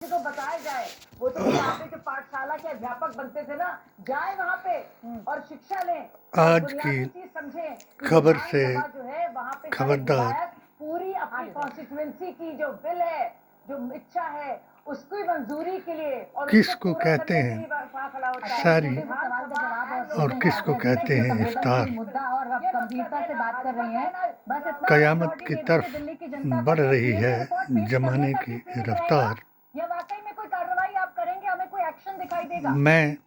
को बताया जाए, वो तो यहाँ पे जो पाठशाला के अध्यापक बनते थे ना, जाए वहाँ पे और शिक्षा लें, आज की बुनियादी चीज समझें कि खबर से विधानसभा जो है वहाँ पे हर एक खबरदार। विधायक पूरी अपनी कॉन्स्टिट्यूएंसी की जो बिल है, जो इच्छा है, उसकी मंजूरी के लिए और किसको पूरा कहते करने के हैं लिए वहाँ खड़ा होता है। सारी विधानसभा और किसको कहते हैं इफ्तार। मुद्दा और आप गंभीरता से बात कर रही हैं। बस इतना कयामत की तरफ दिल्ली की जनता बढ़ को रही है रिपोर्ट पेश जमाने करने की तक ही सीमित रफ्तार। रहेगा या वाकई में कोई कार्रवाई आप करेंगे, हमें कोई एक्शन दिखाई देगा? मैं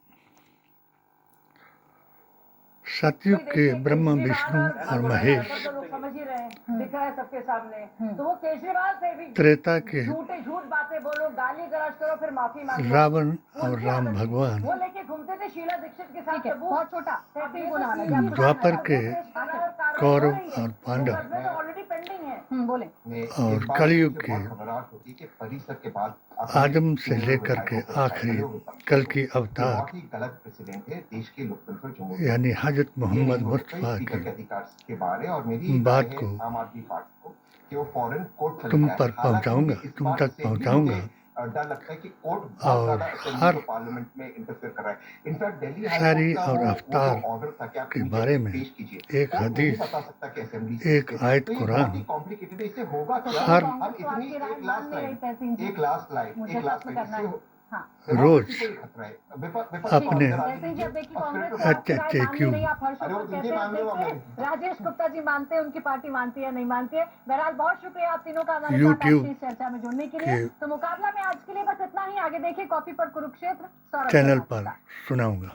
सतयुग के ब्रह्मा विष्णु और महेश, लोग समझ ही रहे हैं, दिख रहा है सबके सामने। तो वो केजरीवाल से भी त्रेता के झूठ बातें बोलो, गाली गलौज करो, फिर माफी मांगो। रावण और राम भगवान, वो लेके घूमते थे शीला दीक्षित के साथ। बहुत छोटा द्वापर के कौरव और पांडव ऑलरेडी पेंडिंग है। बोले और कलयुग के आदम से लेकर के आखिरी कल की अवतार यानी हजरत मोहम्मद मुस्तफा की बात को तुम पर पहुंचाऊंगा, तुम तक पहुंचाऊंगा। डर लगता है कि कोर्ट और हर पार्लियामेंट में इंटरफेयर कर रहा है। इनफैक्ट दिल्ली सारी और अवतार के बारे में एक हदीस, एक आयत कुरान, हर एक लास्ट लाइन रोज अपने राजेश गुप्ता जी मानते हैं, उनकी पार्टी मानती है नहीं मानती है। बहरहाल बहुत शुक्रिया आप तीनों का हमारे साथ आज की इस चर्चा में जुड़ने के लिए। तो मुकाबला में आज के लिए बस इतना ही। आगे देखिए कॉफी पर कुरुक्षेत्र चैनल पर सुनाऊंगा।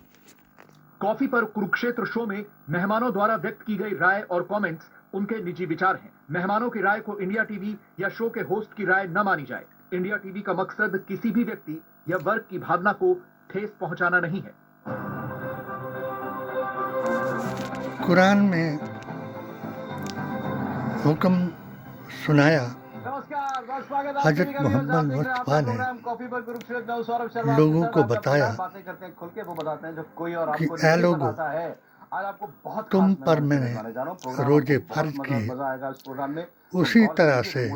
कॉफी पर कुरुक्षेत्र शो में मेहमानों द्वारा व्यक्त की गई राय और कमेंट्स उनके निजी विचार हैं। मेहमानों की राय को इंडिया टीवी या शो के होस्ट की राय न मानी जाए। इंडिया टीवी का मकसद किसी भी व्यक्ति या वर्ग की भावना को ठेस पहुंचाना नहीं है। कुरान में हुक्म सुनाया, हजरत मोहम्मद मुस्तफा ने लोगों को बताया कि ऐ लोगों, तुम पर मैंने रोजे फर्ज किए उसी तरह से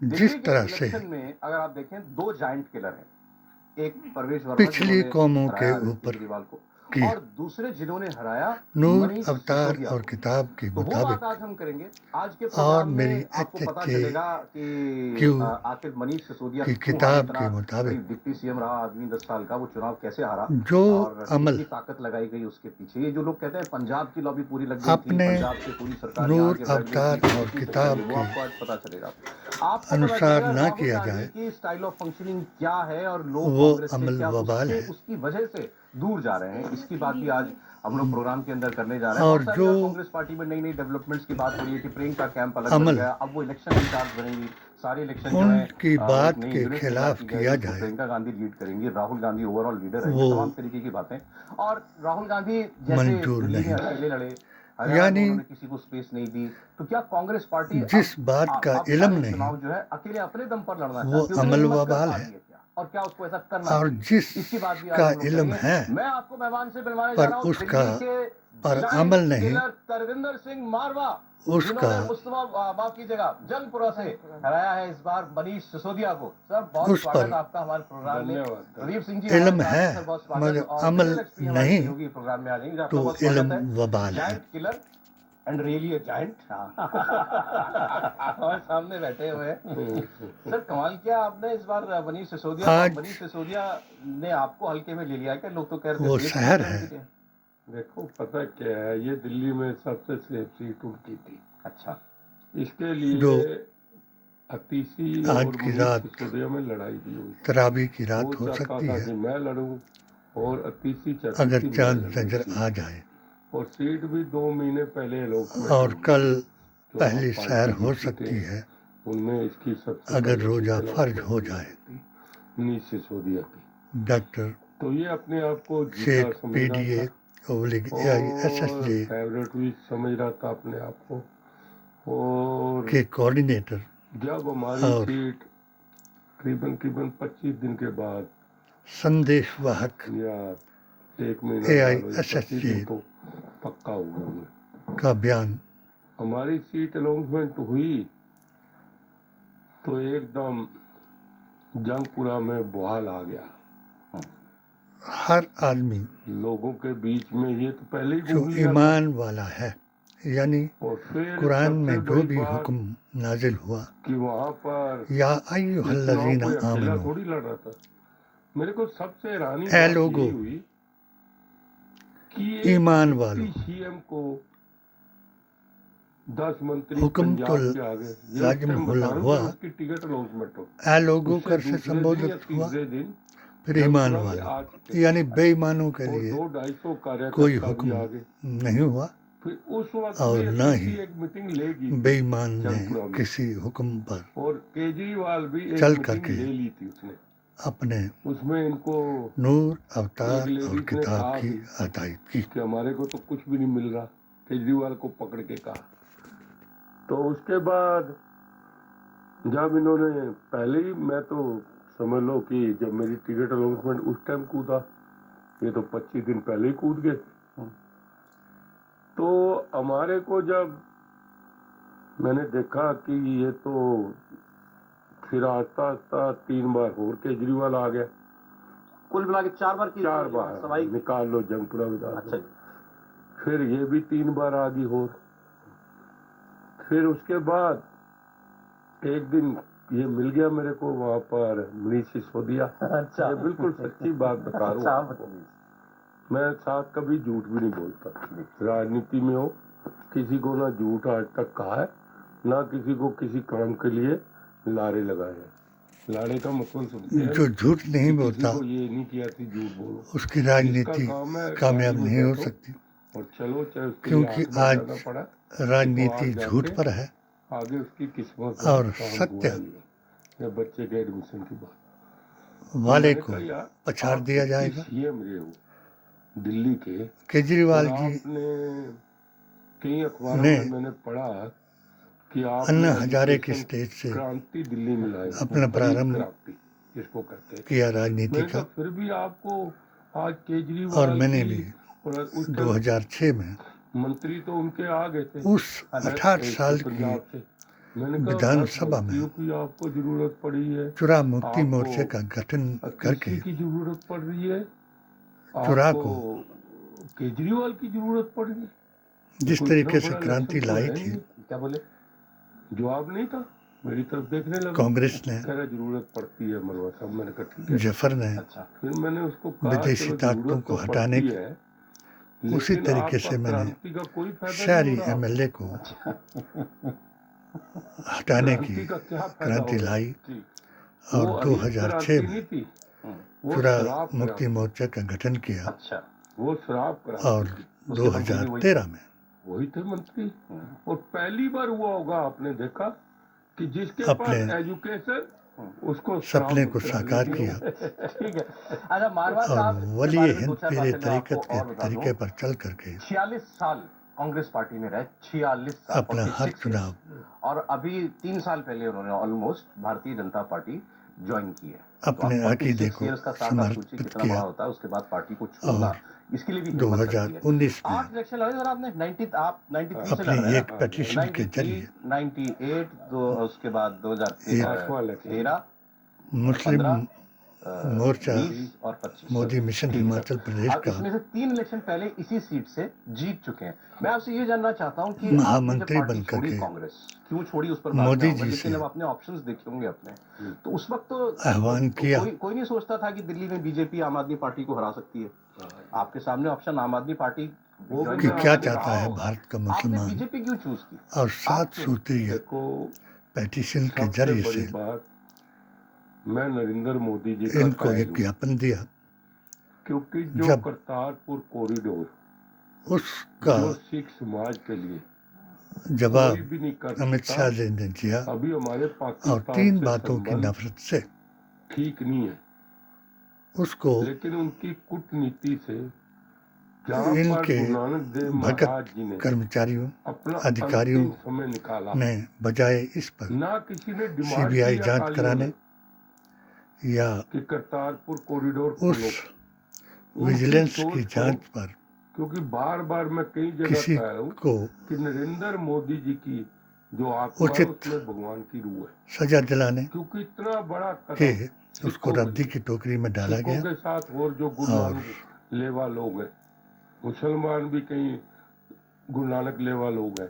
जिस तरह से अगर आप देखें, दो जायंट किलर हैं। एक परवेश वर्मा पिछली कौमों के ऊपर की और दूसरे जिन्होंने हराया नूर अवतार और किताब के मुताबिक। आज हम करेंगे। आज के और मेरी आपको पता चलेगा कि क्यों आखिर मनीष सिसोदिया की किताब के मुताबिक डिप्टी सीएम रहा आदमी 10 साल का, वो चुनाव कैसे हारा, जो और अमल ताकत लगाई गई उसके पीछे। ये जो लोग कहते हैं पंजाब की लॉबी पूरी लग गई थी, अपने पंजाब से पूरी सरकार नूर अवतार और किताब वो आपको आज पता चलेगा। आपको अनुसार ना किया जाए कि स्टाइल ऑफ फंक्शनिंग क्या है और लोग वो कांग्रेस से अमल क्या वबाल है। उसकी वजह से दूर जा रहे हैं। इसकी बात भी आज हम लोग प्रोग्राम के अंदर करने जा रहे हैं। और जो कांग्रेस पार्टी में नई नई डेवलपमेंट्स की बात हो रही है कि प्रियंका कैंप अलग अमल बन गया, अब वो इलेक्शन इंचार्ज बनेंगी। सारे इलेक्शन उनकी बात के खिलाफ किया जाए, प्रियंका गांधी लीड करेंगी, राहुल गांधी ओवरऑल लीडर है, वो तमाम तरीके की बातें। और राहुल गांधी जैसे मंजूर दिल्ली में नहीं। अकेले लड़े, यानी किसी को स्पेस नहीं दी, तो क्या कांग्रेस पार्टी जिस बात का इल्म नहीं चुनाव जो है अकेले अपने दम पर लड़ना वो चाहती है, अमल हिम्मत कर वबाल पा है। रही क्या? और क्या उसको ऐसा करना और चाहिए? जिस इसकी बात भी का आज हम लोग इल्म करेंगे। है मैं आपको मेहमान से मिलवाने पर जा रहा हूं उसका दिल्ली के पर जायंट अमल नहीं, किलर तरविंदर सिंह मारवा, उसका जिन्होंने मुस्तफा माफ कीजिएगा जंगपुरा से हराया है इस बार मनीष सिसोदिया को। सर बहुत उस स्वागत पर आपका हमारे प्रोग्राम में। प्रदीप सिंह जी इल्म हमारे है साथ, सर, बहुत स्वागत। मगर और अमल मित्तल XP हमारी नहीं सहयोगी प्रोग्राम में आ जाएंगे। आपका तो बहुत स्वागत इल्म है। वबाल है। Giant killer and really a giant हमारे सामने बैठे हुए हैं। सर कमाल किया आपने इस बार मनीष सिसोदिया। आज मनीष सिसोदिया ने आपको हल्के में ले लिया क्या? लोग तो कह रहे थे वो सेफ शहर सीट है। देखो पता क्या है, ये दिल्ली में सबसे सेफ सीट उनकी थी। अच्छा, इसके लिए जो अतीसी आज और की मनीष रात सिसोदिया में लड़ाई भी हुई। तरावी की रात वो हो चाहता सकती था है कि मैं लड़ूं और अतीसी चाहती अगर थी मैं चांद लड़ूं नजर सीट। आ जाए। और सीट भी 2 महीने पहले अलॉटमेंट और कल जो पहली आप सैर पार्टी हो की सकती सीटें, है उनमें इसकी सबसे अगर पहले रोजा सीट फर्ज allotment हो हुई जाए। थी मनीष सिसोदिया की। डॉक्टर तो ये अपने आप को जीता शेख समझ रहा PDA था ओब्लिक और AISSJ फेवरेट भी समझ रहा था अपने आप को। और के कोऑर्डिनेटर जब हमारी और सीट करीबन 25 दिन के बाद संदेश वाहक या 1 महीना बाद 25 AISSJ दिन तो पक्का हो गया। का बयान हमारी सीट अलॉटमेंट हुई तो एकदम जंगपुरा में बवाल आ गया। हर आदमी लोगों के बीच में ये तो पहले ही जो घूम लिया था। ईमान वाला है, यानी और फिर कुरान सबसे में जो बड़ी भी बात हुक्म नाजिल हुआ, कि वहाँ पर या ये चुनाव अय्युहल्लज़ीना कोई अकेला आमनू, थोड़ी लड़ रहा था। मेरे को सबसे हैरानी ऐ बात लोगों, यही हुई कि एक ईमान डिप्टी वालों, सीएम को 10 मंत्री हुक्म तो पंजाब के आगे, ये उस लाजिम टाइम बता रहा हूँ हुआ, जब उसकी टिकट अनाउंसमेंट हो। ऐ लोगों उससे कर से दूसरे दिन या संबोधित हुआ, तीसरे दिन फिर ईमान जंगपुरा में वालों, आ चुके थे यानी बेईमानों के और लिए 200-250 कोई कार्यकर्ता भी हुक्म आगे। नहीं हुआ फिर उस वक्त और भी न एसपी ही एक मीटिंग लेगी थी बेईमान ने जंगपुरा में, किसी हुक्म पर और केजरीवाल भी एक चल मीटिंग करके ले ली थी उसने। अपने उसमें इनको नूर, एक अवतार और लेडीज ने किताब कहा की भी अदायगी की। कि हमारे को तो कुछ भी नहीं मिल रहा, केजरीवाल को पकड़ के कहा। तो उसके बाद जब इन्होंने पहले ही, मैं तो समझ लो कि जब मेरी टिकट अनाउंसमेंट उस टाइम कूदा, ये तो 25 दिन पहले ही कूद गए। तो हमारे को जब मैंने देखा कि ये तो फिर आस्ता आस्ता 3 बार और केजरीवाल आ गया। कुल मिला के 4 बार की 4 बार सवाई निकाल लो जंगपुरा विधान। अच्छा। फिर ये भी 3 बार आ गई और फिर उसके बाद एक दिन ये मिल गया मेरे को वहाँ पर मनीष सिसोदिया। अच्छा। ये बिल्कुल सच्ची बात बता रहा हूँ अच्छा, आपको। मैं साथ कभी झूठ भी नहीं बोलता। राजनीति में हो, किसी को ना झूठ आज तक कहा है, ना किसी को किसी काम के लिए लारे लगाए हैं। लारे का मतलब समझते हैं, जो झूठ नहीं कि बोलता किसी को ये नहीं किया थी झूठ बोलो। उसकी राजनीति जिसका काम है कामयाब गाड़ी में नहीं हो बैठो सकती, और चलो, चाहे उसके लिए क्योंकि आंख में आज जाना पड़ा, राजनीति तो आप झूठ जाके पर है आगे उसकी किस्मत और काम सत्य हुआ ही है। या बच्चे के एडमिशन की बात, वाले मैंने को कहा यार, पछाड़ आप दिया डिप्टी जाएगा। सीएम रहे हो दिल्ली के, केजरीवाल और जी आपने कई अखबारों ने में मैंने पढ़ा कि अन्ना आपने हजारे की एजुकेशन स्टेज से क्रांति दिल्ली में लाई, अपना प्रारंभ क्रांति जिसको कहते हैं। किया राजनीति मैंने का, कहा फिर भी आपको आज और केजरीवाल मैंने की, भी और उस टाइम 2006 में मंत्री तो उनके आ गए थे उस 68 साल की पंजाब से। मैंने कहा विधानसभा में मंत्रियों की आपको जरूरत पड़ी है, चुरा मुक्ति आपको मोर्चे का गठन करके किसी की जरूरत पड़ रही है, चुरा आपको को केजरीवाल की जरूरत पड़ रही है। जिस कोई तरीके इतना से बड़ा क्रांति इलेक्शन तो लाई है थी, नहीं। क्या बोले? जवाब नहीं था, मेरी तरफ देखने लगा। कांग्रेस ने, कह रहा जरूरत पड़ती है मरवा साहब। मैंने कहा ठीक है। जफर ने अच्छा, फिर मैंने उसको कहा विदेशी चलो ताकतों जरूरत को तो हटाने पड़ती की, है, उसी लेकिन तरीके आपका से मैंने क्रांति का कोई फायदा नहीं शहरी हो रहा। एमएलए को हटाने की क्रांति का क्या फायदा क्रांति हो रहा? लाई ठीक। और वो अहिंसा 2006 क्रांति में नहीं थी, वो चुरा शराब मुक्ति क्रांति। मोर्चे का गठन किया अच्छा। वो शराब क्रांति और थी। 2013 में वही थे मंत्री। और पहली बार हुआ होगा आपने देखा कि जिसके पास अपने एजुकेशन, उसको सपने को शराब साकार पिला दी। किया ठीक है। अच्छा, मारवाड़ और साहब के वली बारे में हिंद दो चार पीरे बातें मैं आपको तरीकत के और बता दूं। तरीके पर चल करके 46 साल कांग्रेस पार्टी में रहे, 46 साल, अपना हर 46 चुनाव years। और अभी 3 साल पहले उन्होंने almost Bharatiya Janata party join की है। अपने तो आप अकीदे 46 को years का साथ आप समर्पित सोचिए कितना किया बड़ा होता है। उसके बाद पार्टी को छोड़ना, इसके लिए भी हिम्मत लगती है। 2019 में 8 इलेक्शन लड़े सर आपने, 90 आप 93 से लड़ अपनी रहे हैं एक पिटीशन के जरिए 98 उसके बाद आठवां 2013 मुस्लिम 15 मोर्चा 20 और 25 मोदी मिशन ठीक है हिमाचल सर। प्रदेश आप का इसमें से 3 इलेक्शन पहले इसी सीट से जीत चुके हैं। मैं आपसे ये जानना चाहता हूँ कि महामंत्री आपने जब पार्टी बनकर छोड़ी के कांग्रेस, क्यों छोड़ी उस पर बात मोदी में आऊंगा, जी लेकिन से अब आपने ऑप्शंस देखे होंगे अपने, तो उस वक्त तो आह्वान किया कोई नहीं सोचता था कि दिल्ली में बीजेपी आम आदमी पार्टी को हरा सकती है। आपके सामने ऑप्शन आम आदमी पार्टी कि क्या चाहता है भारत का आपने मुसलमान, बीजेपी क्यों चूज की? और 7 सूत्रीय देखो, पिटीशन के सबसे जरिए बड़ी से बात, मैं नरेंद्र मोदी जी का इनको कायल एक हूं। ज्ञापन दिया, क्योंकि जो जब करतारपुर कॉरिडोर उसका जो सिख समाज के लिए जवाब कोई भी नहीं कर अमित सकता, शाह जी ने दिया अभी हमारे और पाकिस्तान 3 से बातों की संबंध नफरत से ठीक नहीं है, उसको लेकिन उनकी कूटनीति से जहाँ पर इनके गुरु नानक देव भगत महाराज जी ने कर्मचारियों अपना अधिकारियों अंतिम समय निकाला, ने बजाय इस पर ना किसी ने डिमांड सीबीआई की जांच अकालियों कराने ने या कि करतारपुर कॉरिडोर उस खोलो। विजिलेंस उनकी की सोच को, जांच पर क्योंकि बार बार मैं कई जगह किसी कह रहा हूँ को कि नरेंद्र मोदी जी की जो आत्मा है उचित उसमें भगवान की रूह है, सजा दिलाने क्योंकि इतना बड़ा के कदम उसको रद्दी की टोकरी में डाला सिखों गया। के साथ और जो गुरु और नानक लेवा लोग हैं, मुसलमान भी कई गुरु नानक लेवा लोग हैं,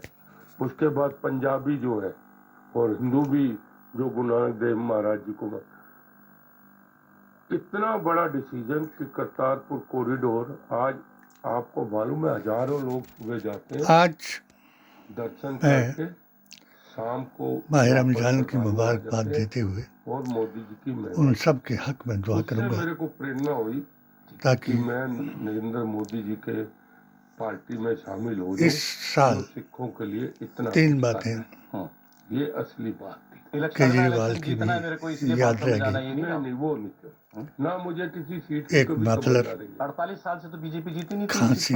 उसके बाद पंजाबी जो है और हिंदू भी जो गुरु नानक देव महाराज जी को, इतना बड़ा डिसीजन कि करतारपुर कॉरिडोर, आज आपको मालूम है हजारों लोग सुबह जाते हैं आज दर्शन मैं करके, शाम को माह वापस रमजान की प्रधान में आ मुबारकबाद जाते हैं देते हुए और मोदी जी की उन मेहरबानी। सब के हक में दुआ उससे करूंगा मेरे को प्रेरणा हुई ताकि कि मैं नरेंद्र मोदी जी के पार्टी में शामिल हो इस जाऊं साल जो सिखों के लिए इतना 3 कुछ कर बातें रहा है। ये असली बात थी। इलेक्शन में केजरीवाल इलेक्शन की जीतना है भी मेरे को, इसलिए याद 500 में रहेगी। जाना ये नहीं नहीं वो नहीं क्यों ना, मुझे किसी सीट की एक कभी मफलर, खबरदारी नहीं। 48 साल से तो बीजेपी जीती नहीं थी, खांसी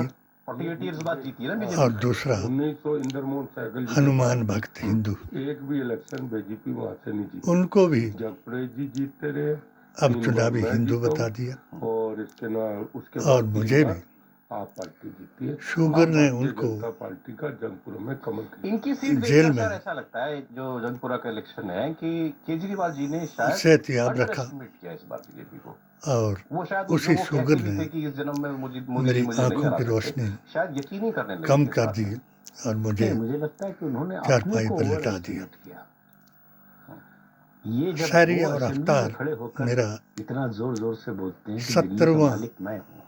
48 ईयर्स बाद जीती है ना और बीजेपी। दूसरा 1900 इंद्रमोहन सहगल जी के हनुमान बाद भक्त हिंदू, एक भी इलेक्शन बीजेपी वहां से नहीं जीती। उनको भी जगप्रेस जी जीतते रहे, अब 3 बार चुनावी मैं हिंदू जीता बता हूं, दिया। और इसके ना उसके और बाद 3 मुझे बार भी आप पार्टी जीती है। शुगर ने भारतीय उनको जनता पार्टी का जंगपुर में कमल खिला। इनकी सीट जेल देखकर में सर ऐसा लगता है जो जंगपुरा का इलेक्शन है कि केजरीवाल जी ने शायद सेहतियाब रखा अंडरएस्टिमेट किया इस बार बीजेपी को। और वो शायद उसी वो शुगर कहते भी ने थे कि इस जन्म में मोदी जी मेरी मुझे नहीं आंखों हरा की सकते, रोशनी शायद यकीन ही करने लगे कम इस कर बात दी में। और मुझे मुझे लगता है कि उन्होंने अपने चारपाई को पर ओवर लिटा दिया। एस्टिमेट किया। ये जब शायरी वो और असेंबली अफ्तार में खड़े होकर मेरा इतना जोर जोर से बोलते हैं कि दिल्ली का 70वां मालिक मैं हूँ,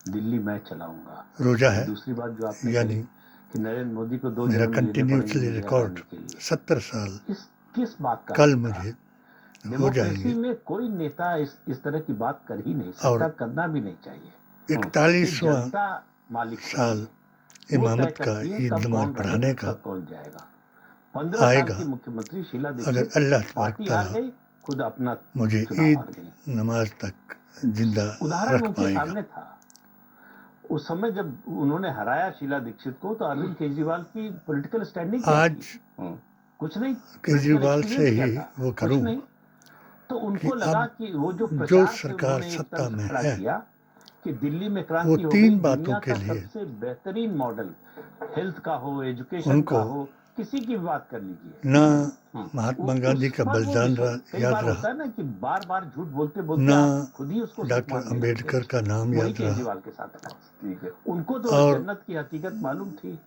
दिल्ली मैं चलाऊंगा। रोजा है, दूसरी बात जो आपने यानी कही कि नरेंद्र मोदी को 2 मेरा जन्म लेने कंटिन्यूसली पड़ेंगे रिकॉर्ड हराने के लिए। 70 साल किस बात का कल अर्थ था? मुझे हो डेमोक्रेसी जाएंगे। में कोई नेता इस तरह की बात कर ही नहीं और सकता, करना भी नहीं चाहिए। 41वां जनता मालिक साल चाहिए। वो इमामत तय का करती है ईद कब नमाज कौन पढ़ाने रहेगा, का कब कौन जाएगा। 15 साल आएगा की मुख्यमंत्री शीला अगर दीक्षित अल्लाह पार्टी हार तबारक गई, खुद अपना मुझे चुनाव हार ईद गई। नमाज तक जिंदा उदाहरण रख उनके पाएगा। सामने था। उस समय जब उन्होंने हराया शीला दीक्षित को, तो अरविंद केजरीवाल की पॉलिटिकल स्टैंडिंग क्या आज थी? कुछ नहीं। केजरीवाल Political से experience ही क्या था? वो कुछ करूं नहीं। तो कि उनको लगा अब कि वो जो जो प्रचार से सरकार उन्होंने एक सत्ता तरफ में खड़ा है, किया कि दिल्ली में वो क्रांति हो 3 गई, बातों दुनिया के का लिए सबसे बेहतरीन मॉडल, हेल्थ का हो, एजुकेशन उनको का हो, किसी की भी बात कर लीजिए। ना महात्मा गांधी का उस पर वो बलिदान विश्वास- कई याद बार होता रहा, है ना कि बार बार झूठ बोलते बोलते ना आप खुद ही उसको सच डॉक्टर मानने अंबेडकर लगते का हैं। नाम वही याद रहा केजरीवाल के साथ था। ठीक है। उनको तो और जन्नत की हकीकत मालूम थी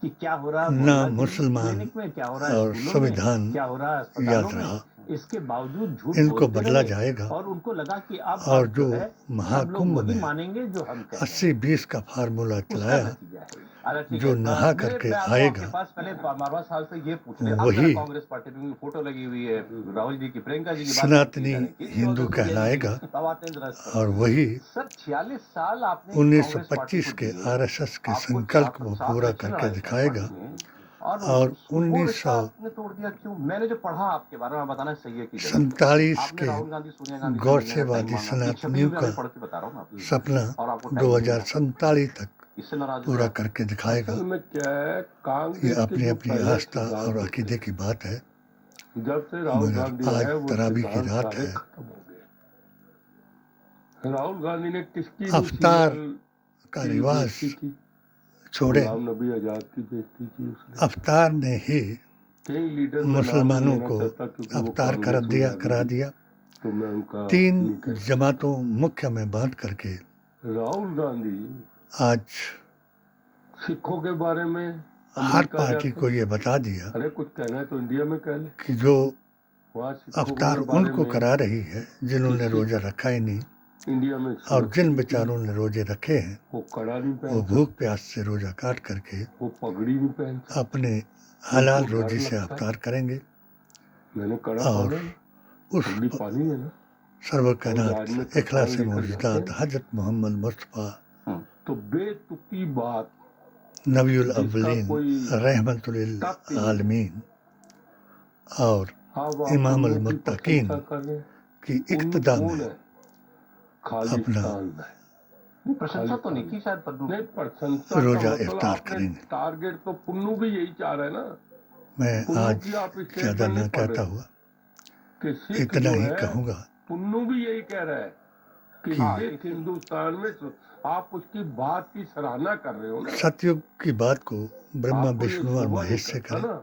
कि क्या हो रहा है ना मोहल्ला मुसलमान क्लिनिक में, क्या हो रहा है और स्कूलों में, संविधान क्या हो रहा है याद अस्पतालों में। रहा। इसके बावजूद झूठ इनको बोलते बदला रहे जाएगा और उनको लगा कि अब और हम जो है, सब लोग महाकुंभ वही में मानेंगे जो हम कह रहे हैं। 80-20 का फार्मूला उसका चलाया, नतीजा है। अच्छा ठीक जो है। नहा मैं करके आता हूं आएगा, आपके पास, पहले मारवा साहब से ये पूछने, अब वही जरा कांग्रेस पार्टी में फोटो लगी हुई है राहुल जी की, प्रियंका जी की बात सनातनी करते हैं। हिंदू कहलाएगा तब आते हैं जरा इस पर। और वही सर 46 साल आपने कांग्रेस पार्टी 1925 को के दिए। आरएसएस के आपको संकल्प को 7 पूरा इलेक्शन करके लड़ाए दिखाएगा। पार्टी में, और वो रिश्ता 1947 आपने तोड़ दिया क्यों? मैंने जो पढ़ा आपके बारे में बताना सही है कि आपने के राहुल गांधी सोनिया गांधी से गौरसेवादी मिलने का टाइम मांगा। सनातनियों छवि का भी पढ़ के बता रहा हूं मैं आपको। सपना और आपको टाइम नहीं मिला। 2047 तक इससे नाराज पूरा हुआ। करके दिखाएगा। असल में क्या है, ये कांग्रेस के अपनी जो अपनी पहले आस्था सिद्धांत और होते अकीदे की बात है, थे, जब से राहुल मगर गांधी आज आए वो तरावी की सिद्धांत रात सारे है। खत्म हो गए। राहुल गांधी ने किसकी अवतार सीरियल का की रिवाज बेइज्जती की? छोड़े, गुलाम नबी आजाद की बेइज्जती की उसने। अवतार ने ही कई लीडर मैं नाम मुसलमानों नहीं लेना को चाहता क्योंकि वो अवतार कांग्रेस में आ करा गई, दिया। तो मैं उनका 3 नहीं कहता। जमातों मुख्य में बांट करके राहुल गांधी आज सिखों के बारे में हर अमेरिका पार्टी जाते, को ये बता दिया अरे कुछ कहना है तो इंडिया में कह ले। कि जो वहाँ सिखों अवतार के बारे उनको में करा रही है जिन्होंने रोजा रखा ही नहीं, इंडिया में और जिन बेचारों ने रोजे रखे हैं वो कड़ा नहीं वो पहनते, भूख प्यास से रोजा काट करके वो पगड़ी नहीं पहनते। अपने हलाल उनको डर रोजी से लगता है। अवतार करेंगे मैंने कड़ा और पहना है, उस पगड़ी पानी है ना। सर्व और आज में कायनात इखलास लेकर मौजूदात जाते हजरत मोहम्मद मुस्तफ़ा तो बेतुकी बात नबीउल जिसका अव्वलीन कोई रहमतुल तप नहीं। आलमीन और आप इमामुल उन्हीं की मुत्तकीन प्रशंसा कर रहे हैं। की उन इक्तदा कौन में है? खालिस्तान में। नहीं, प्रशंसा तो नहीं की शायद पन्नू। नहीं, प्रशंसा का रोजा मतलब इफ्तार आपने करेंगे। टारगेट तो पुन्नू भी यही चाह रहा है ना। मैं पुन्नू आज की आप ज़्यादा स्टेटमेंट न नहीं पढ़ कहता रहे हुआ कि सिख इतना जो ही है, कहूँगा पुन्नू भी यही कह रहा है कि हाँ। सिख हिंदुस्तान में आप उसकी बात की सराहना कर रहे हो ना। सतयुग की बात को ब्रह्मा आपको ये विष्णु और शोभा महेश नहीं से करता करें ना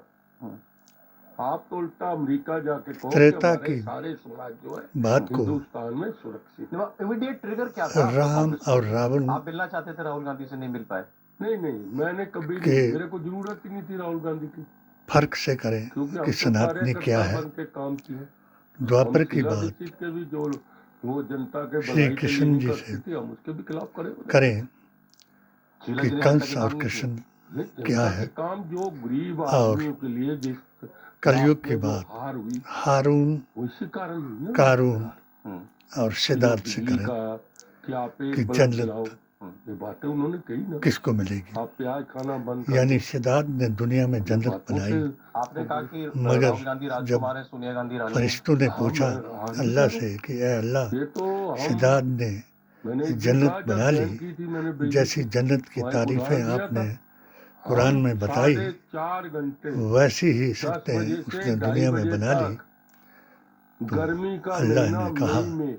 आप तो उल्टा अमेरिका जाके कहो कि त्रेता हमारे की सारे समाज जो है बात को हिंदुस्तान में सुरक्षित है। इमीडिएट ट्रिगर क्या था आपका राम कांग्रेस और में? रावण आप मिलना चाहते थे राहुल गांधी से, नहीं मिल पाए। नहीं नहीं, मैंने कभी के नहीं, मेरे को जरूरत ही नहीं थी राहुल गांधी की, फर्क से करें क्योंकि हम कि तो सनातनी क्या कार्यकर्ता है। बन के काम किए। द्वापर हम की शीला बात दीक्षित के भी जो वो जनता के श्री भलाई के लिए कृष्ण नहीं जी करती से थी, हम उसके भी खिलाफ खड़े हो गए। करें शीला कि जी ने जनता कंस के और काम नहीं किए। कृष्ण नहीं, क्या जनता है। के काम जो गरीब और आदमियों के लिए जिस कलयुग रात की में जो बात हार हुई, हारून, उसी कारण हुई ना। कारून हम्म, और कि जो सिद्धार्थ से बिजली करें का कि आप कि एक बल्ब जन्नत जलाओ, ये बातें उन्होंने कही ना। किसको मिलेगी। आप प्याज खाना बंद कर यानी दो। सिद्धार्थ ने दुनिया में इन जन्नत बातों बनाई, से आपने कहा कि मगर राहुल गांधी जब राजकुमार है, सोनिया गांधी रानी है। फरिश्तों ने हाँ, पूछा मैं हाँ जी अल्लाह कह रहा से कि ए अल्लाह, हूँ। ये तो हम सिद्धार्थ ने मैंने एक दिन जन्नत कहा बना जब ली, ज्वाइन की थी मैंने बेबी जैसी को, जन्नत की वहाँ एक तारीफें उदाहरण दिया आपने था। कुरान हम में बताई, 4.5 घंटे वैसी ही 10 सिफतें बजे से उसने 2:30 दुनिया में बजे बना ली। तक तो गर्मी का अल्लाह महीना ने कहा मई में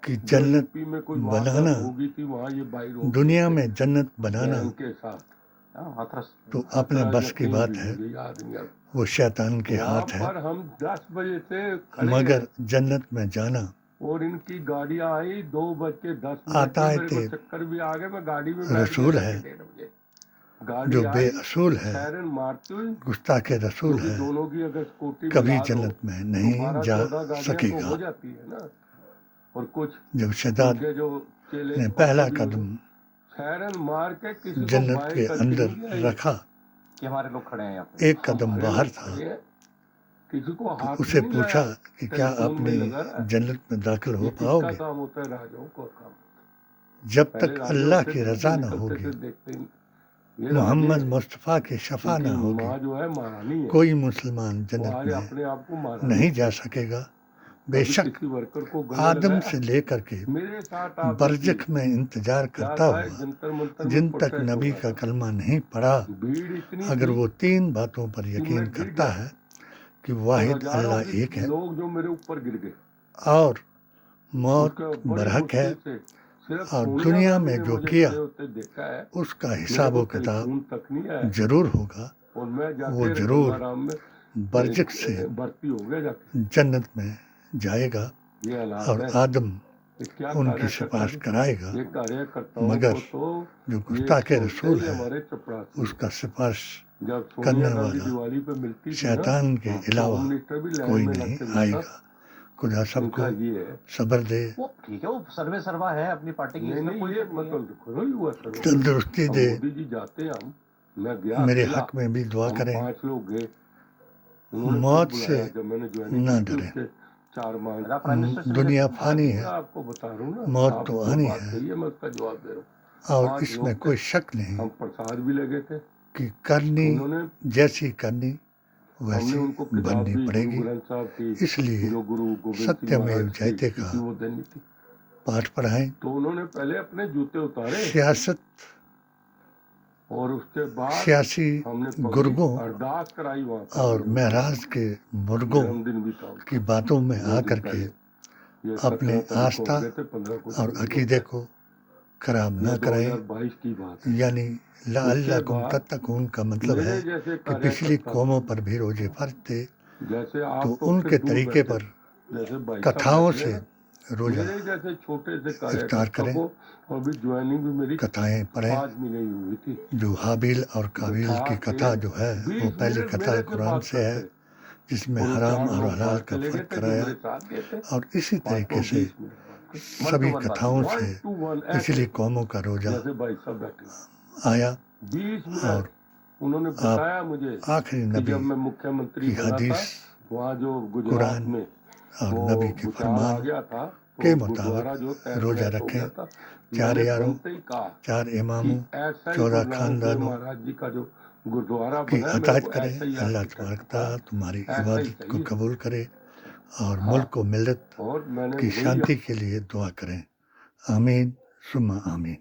कि जो जन्नत यूपी में कोई बनाना, वारदात होगी थी, वहाँ ये बाई रोड दुनिया पे में जन्नत बनाना बहन के साथ हाँ, हाथरस। तो अपने खतरा बस की यकीन बात भी है, मुझे याद नहीं आता। वो शैतान के वहाँ हाथ है। पर हम 10 बजे से खड़े मगर हैं जन्नत में जाना और इनकी गाड़ियां आई 2:10 आता है मेरे को ते चक्कर भी आ गए। मैं गाड़ी में बैठ रसूल गया है, 1:30 बजे। गाड़ी जो आई, बेअसूल है, सायरन मारती हुई, गुस्ताखे रसूल क्योंकि है, दोनों की अगर स्कूटी कभी मिला दो जन्नत में तो नहीं 12-14 जा गाड़ियां तो सकेगा। हो जाती है ना। और कुछ जब सिद्धार्थ उनके जो चेले ने चपाटे पहला भी हो कदम गए, सायरन मार के किसी को जन्नत बाएं के करके अंदर नहीं गए। रखा, कि हमारे लोग खड़े हैं यहाँ पे। एक कदम हमारे बाहर लोग था, खड़े हैं, किसी को तो हाथ उसे भी नहीं पूछा लगाया, कि क्या टेलीफोन में अपनी लगा रहा है। जन्नत में दाखिल हो ये किसका पाओगे काम होता है? राजाओं का काम। जब पहले तक राजा अल्लाह होते की थे, रजा न निकलते होगी, थे, देखते ही। ये मोहम्मद राजे, मुस्तफ़ा की शफा न इनकी होगी, माँ जो है महारानी है, कोई मुसलमान वो जन्नत आज में अपने आप को महारानी नहीं जा कहती है। सकेगा। कभी बेशक किसी वर्कर को गले आदम लगाया? से लेकर के मेरे साथ आप बरजख में इंतजार क्या करता था, हुआ जंतर मंतर में जिन तक प्रोटेस्ट हो नबी रहा का था। कलमा नहीं पढ़ा, भीड़ इतनी अगर थी वो 3 बातों पर कि यकीन मैं गिर करता गया है कि और वाहिद हजारों अल्लाह की एक है लोग जो मेरे ऊपर गिर गए। और मौत उसका बड़ी बरहक है, मुश्किल से सिर्फ और सोनिया दुनिया गांधी में ने जो मुझे किया खड़े होते देखा है। उसका मेरे हिसाब को व किताब टेलीफोन तक नहीं आया जरूर होगा। और मैं वो जाके जरूर गंगाराम में बरजक से भर्ती हो गया जाके। जन्नत में जाएगा ये हालात और है। आदम ये क्या उनकी कार्यकर्ता सिफारिश है? कराएगा, ये कार्यकर्ताओं मगर को तो जो ये गुस्ताखे सोचते रसूल ही है हमारे चपरासी। उसका सिफारिश जब सोनिया करने गांधी वाला दिवाली पे मिलती थी ना, शैतान के तो अलावा होम मिनिस्टर भी लाइन कोई में लग नहीं के मिलता। आएगा। खुदा सबको इनका ये है। सब्र दे, वो ठीक है, वो सर्वे सर्वा है अपनी पार्टी की, नहीं इसमें नहीं, कोई ये शक नहीं है। मतलब खुद ही हुआ सर। तंदुरुस्ती अब दे। मोदी जी जाते हैं, मैं गया मेरे अकेला, हक में भी दुआ हम करें, 5 लोग गए। उन्होंने मौत खुद से बुलाया जब मैंने ज्वाइनिंग ना की थी, डरें। उसके 4 माह मेरा प्राइम मिनिस्टर से दुनिया मुझे- फानी मैं है, आपको बता रहा हूँ ना, मौत आप तो जो आनी बात है, कही है मैं उसका जवाब दे रहा हूँ। और 5 इसमें लोग कोई थे, शक नहीं हम प्रसाद भी लगे थे। कि करनी उन्होंने जैसी करनी हमने वैसी उनको किताब बननी भी गुरु पड़ेगी। ग्रंथ साहब की, इसलिए जो गुरु गोविंद सिंह सत्यमेव महाराज जयते की का थी, वो देनी थी। पाठ पढ़ाएं। तो उन्होंने पहले अपने जूते उतारे सियासत, और उसके बाद सियासी हमने पगड़ी गुर्गों अरदास कराई वहाँ पर। और महराज के मुर्गों जन्मदिन भी था उसका। की बातों में 2 दिन आकर के पहले। ये अपने 17 तारीख को आस्था गए थे, 15 को और अकीदे को खराब ये ना कराएं। 2022 की बात है। यानी लअल्लकुम बाद तत्तकून का मतलब मेरे है जैसे कि पिछली कार्यकर्ता, कौमों पर भी रोजे फर्ज थे, जैसे आप तो तो उनके फिर दूर तरीके बैठे, पर जैसे भाई साहब कथाओं बैठे से ना, रोजा मेरे जैसे छोटे से इफ्तार कार्यकर्ता करें, को, और भी ज्वाइनिंग भी मेरी कथाएं पढ़ें। 5 महीने ही हुई थी। जो हाबिल और काबिल बिठा की के कथा जो है 20 वो पहली मिनट कथा मेरे कुरान बात से है, करते, जिसमें और वो हराम 4 और लोग हलाल बाहर का चले गए फर्क थे जो कराया। मेरे साथ गए थे। और इसी तरीके से 20 मिनट बात करते। सभी 1 to 1 बात कथाओं की। से 1 to 1 पिछली ऐसे, कौमों का रोजा जैसे भाई साहब बैठे आया। 20 और मिनट उन्होंने बताया मुझे आखिरी कि नबी जब मैं मुख्यमंत्री की बना था, हदीस वहाँ जो गुजरात कुरान में और वो नबी के भूचाल आ फरमान गया था, के तो गुरुद्वारा जो मुताबिक तहस रोजा नहस हो रखें। गया था। 4 मैंने यारों, बनते ही कहा 4 कि इमामों, ऐसा ही 14 गुरु नानक देव खानदानों महाराज जी का जो गुरुद्वारा की बना है, मेरे अतायत को करें। ऐसा ही अल्लाह आर्किटेक्ट तबारक था, तआला तुम्हारी ऐसा ही इबादत को चाहिए। कबूल करे और हाँ, मुल्क को मिल्लत और मैंने की वही शांति के लिए दुआ करें। आमीन सुम्मा आमीन।